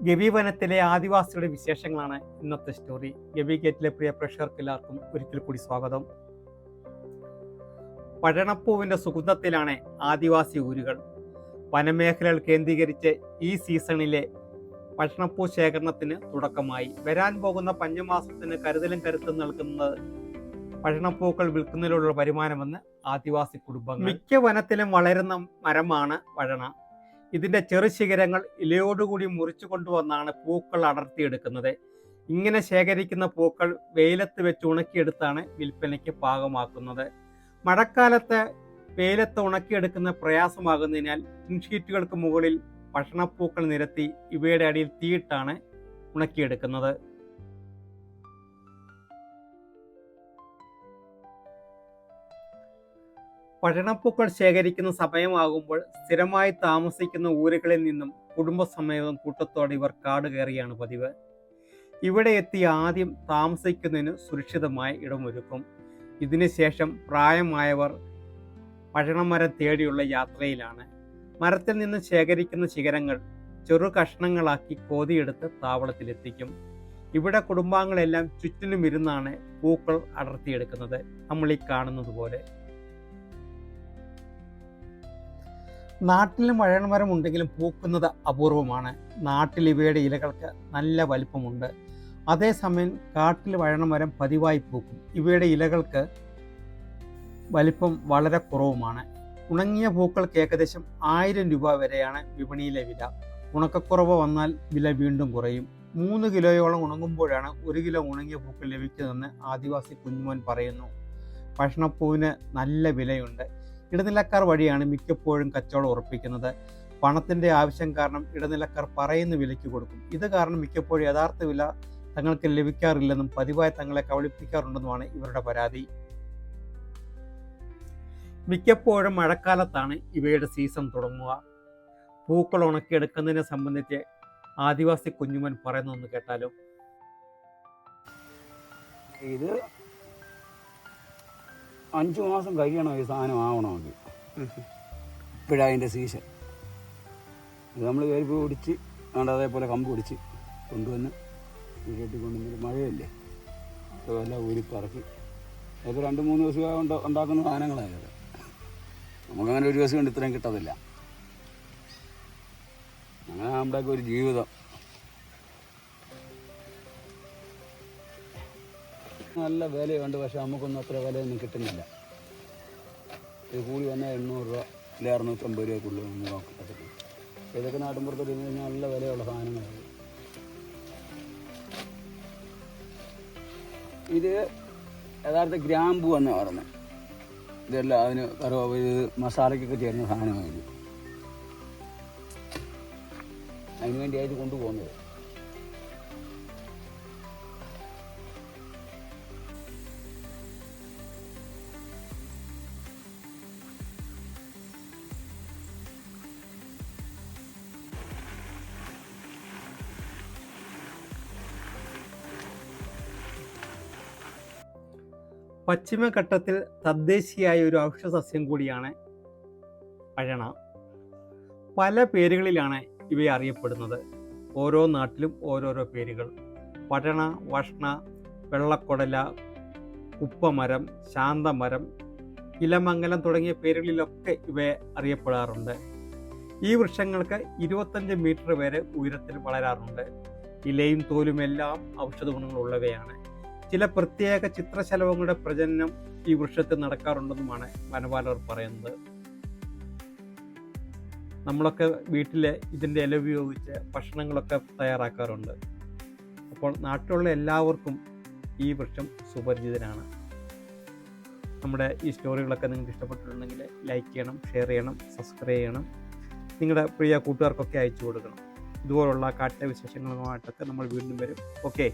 ഗവി വനത്തിലെ ആദിവാസിയുടെ വിശേഷങ്ങളാണ് ഇന്നത്തെ സ്റ്റോറി. ഗവി ഗേറ്റിലെ പ്രിയ പ്രേക്ഷകർക്ക് എല്ലാവർക്കും ഒരിക്കൽ കൂടി സ്വാഗതം. പഴണപ്പൂവിന്റെ സുഗന്ധത്തിലാണ് ആദിവാസി ഊരുകൾ. വനമേഖലകൾ കേന്ദ്രീകരിച്ച് ഈ സീസണിലെ പഴണപ്പൂ ശേഖരണത്തിന് തുടക്കമായി. വരാൻ പോകുന്ന പഞ്ഞമാസത്തിന് കരുതലും കരുത്തും നൽകുന്നത് പഴണപ്പൂക്കൾ വിൽക്കുന്നതിലുള്ള വരുമാനമെന്ന് ആദിവാസി കുടുംബങ്ങൾ. മിക്ക വനത്തിലും വളരുന്ന മരമാണ് വഴണ. ഇതിൻ്റെ ചെറുശിഖരങ്ങൾ ഇലയോടുകൂടി മുറിച്ചു കൊണ്ടുവന്നാണ് പൂക്കൾ അടർത്തിയെടുക്കുന്നത്. ഇങ്ങനെ ശേഖരിക്കുന്ന പൂക്കൾ വെയിലത്ത് വെച്ച് ഉണക്കിയെടുത്താണ് വിൽപ്പനയ്ക്ക് പാകമാക്കുന്നത്. മഴക്കാലത്ത് വെയിലത്ത് ഉണക്കിയെടുക്കുന്ന പ്രയാസമാകുന്നതിനാൽ ടിൻഷീറ്റുകൾക്ക് മുകളിൽ ഭക്ഷണപ്പൂക്കൾ നിരത്തി ഇവയുടെ അടിയിൽ തീയിട്ടാണ് ഉണക്കിയെടുക്കുന്നത്. പഴണപ്പൂക്കൾ ശേഖരിക്കുന്ന സമയമാകുമ്പോൾ സ്ഥിരമായി താമസിക്കുന്ന ഊരുകളിൽ നിന്നും കുടുംബസമേതം കൂട്ടത്തോടെ ഇവർ കാട് കയറിയാണ് പതിവ്. ഇവിടെ എത്തി ആദ്യം താമസിക്കുന്നതിന് സുരക്ഷിതമായ ഇടമൊരുക്കും. ഇതിനുശേഷം പ്രായമായവർ പഴണമരം തേടിയുള്ള യാത്രയിലാണ്. മരത്തിൽ നിന്ന് ശേഖരിക്കുന്ന ശിഖരങ്ങൾ ചെറു കഷ്ണങ്ങളാക്കി കോതിയെടുത്ത് താവളത്തിലെത്തിക്കും. ഇവിടെ കുടുംബാംഗങ്ങളെല്ലാം ചുറ്റിനും ഇരുന്നാണ് പൂക്കൾ അടർത്തിയെടുക്കുന്നത്, നമ്മൾ ഈ കാണുന്നത് പോലെ. നാട്ടിലും വഴണമരം ഉണ്ടെങ്കിലും പൂക്കുന്നത് അപൂർവമാണ്. നാട്ടിൽ ഇവയുടെ ഇലകൾക്ക് നല്ല വലിപ്പമുണ്ട്. അതേസമയം കാട്ടിൽ വഴണമരം പതിവായി പൂക്കും. ഇവയുടെ ഇലകൾക്ക് വലിപ്പം വളരെ കുറവുമാണ്. ഉണങ്ങിയ പൂക്കൾക്ക് ഏകദേശം 1000 രൂപ വരെയാണ് വിപണിയിലെ വില. ഉണക്കക്കുറവ് വന്നാൽ വില വീണ്ടും കുറയും. 3 കിലോയോളം ഉണങ്ങുമ്പോഴാണ് 1 കിലോ ഉണങ്ങിയ പൂക്കൾ ലഭിക്കുന്നതെന്ന് ആദിവാസി കുഞ്ഞുമോൻ പറയുന്നു. ഭക്ഷണപ്പൂവിന് നല്ല വിലയുണ്ട്. ഇടനിലക്കാർ വഴിയാണ് മിക്കപ്പോഴും കച്ചവടം ഉറപ്പിക്കുന്നത്. പണത്തിൻ്റെ ആവശ്യം കാരണം ഇടനിലക്കാർ പറയുന്ന വിലയ്ക്ക് കൊടുക്കും. ഇത് കാരണം മിക്കപ്പോഴും യഥാർത്ഥ വില തങ്ങൾക്ക് ലഭിക്കാറില്ലെന്നും പതിവായി തങ്ങളെ കബളിപ്പിക്കാറുണ്ടെന്നുമാണ് ഇവരുടെ പരാതി. മിക്കപ്പോഴും മഴക്കാലത്താണ് ഇവയുടെ സീസൺ തുടങ്ങുക. പൂക്കൾ ഉണക്കിയെടുക്കുന്നതിനെ സംബന്ധിച്ച് ആദിവാസി കുഞ്ഞുമൻ പറയുന്നൊന്ന് കേട്ടാലോ. ഇത് 5 മാസം കഴിയണം ഈ സാധനം ആവണമെങ്കിൽ. ഇപ്പോഴതിൻ്റെ സീസൺ. ഇത് നമ്മൾ കയറിപ്പോയി ഒടിച്ച് അതേപോലെ കമ്പ് ഒടിച്ച് കൊണ്ടുവന്ന് കെട്ടിക്കൊണ്ടുവന്നിട്ട് മഴയല്ലേ എല്ലാം ഊരിപ്പറക്കി അതൊക്കെ 2-3 ദിവസം ഉണ്ടാക്കുന്ന സാധനങ്ങളായത്. നമുക്കങ്ങനെ ഒരു ദിവസം കൊണ്ട് ഇത്രയും കിട്ടത്തില്ല. അങ്ങനെ നമ്മുടെയൊക്കെ ഒരു ജീവിതം. നല്ല വിലയുണ്ട്, പക്ഷെ നമുക്കൊന്നും അത്ര വിലയൊന്നും കിട്ടുന്നില്ല. ഇത് കൂടി വന്നാൽ 800 രൂപ ഇല്ല 650 രൂപയ്ക്കുള്ളിൽ നമുക്ക് കിട്ടത്തില്ല. ഇതൊക്കെ നാട്ടിൻപുറത്തോട്ട് ഇരുന്ന് കഴിഞ്ഞാൽ നല്ല വിലയുള്ള സാധനങ്ങളാണ്. ഇത് യഥാർത്ഥ ഗ്രാമ്പൂ എന്നാണ് പറയുന്നത്. ഇതെല്ലാം അതിന് ഇത് മസാലയ്ക്കൊക്കെ ചേരുന്ന സാധനമായിരുന്നു. അതിന് വേണ്ടിയായിട്ട് കൊണ്ടുപോകുന്നത്. പശ്ചിമഘട്ടത്തിൽ തദ്ദേശീയമായ ഒരു ഔഷധസസ്യം കൂടിയാണ് പഴണ. പല പേരുകളിലാണ് ഇവയെ അറിയപ്പെടുന്നത്. ഓരോ നാട്ടിലും ഓരോരോ പേരുകൾ. പഴണ, വഷ്ണ, വെള്ളക്കൊടല, കുപ്പമരം, ശാന്തമരം, ഇലമംഗലം തുടങ്ങിയ പേരുകളിലൊക്കെ ഇവയെ അറിയപ്പെടാറുണ്ട്. ഈ വൃക്ഷങ്ങൾക്ക് 25 മീറ്റർ വരെ ഉയരത്തിൽ വളരാറുണ്ട്. ഇലയും തോലുമെല്ലാം ഔഷധ ഗുണങ്ങളുള്ളവയാണ്. ചില പ്രത്യേക ചിത്രശലഭങ്ങളുടെ പ്രജനനം ഈ വൃക്ഷത്തിൽ നടക്കാറുണ്ടെന്നുമാണ് വനപാലകർ പറയുന്നത്. നമ്മളൊക്കെ വീട്ടിൽ ഇതിൻ്റെ ഇല ഉപയോഗിച്ച് ഭക്ഷണങ്ങളൊക്കെ തയ്യാറാക്കാറുണ്ട്. അപ്പോൾ നാട്ടിലുള്ള എല്ലാവർക്കും ഈ വൃക്ഷം സുപരിചിതനാണ്. നമ്മുടെ ഈ സ്റ്റോറികളൊക്കെ നിങ്ങൾക്ക് ഇഷ്ടപ്പെട്ടിട്ടുണ്ടെങ്കിൽ ലൈക്ക് ചെയ്യണം, ഷെയർ ചെയ്യണം, സബ്സ്ക്രൈബ് ചെയ്യണം. നിങ്ങളുടെ പ്രിയ കൂട്ടുകാർക്കൊക്കെ അയച്ചു കൊടുക്കണം. ഇതുപോലുള്ള കാട്ടിലെ വിശേഷങ്ങളുമായിട്ടൊക്കെ നമ്മൾ വീണ്ടും വരും. ഓക്കെ.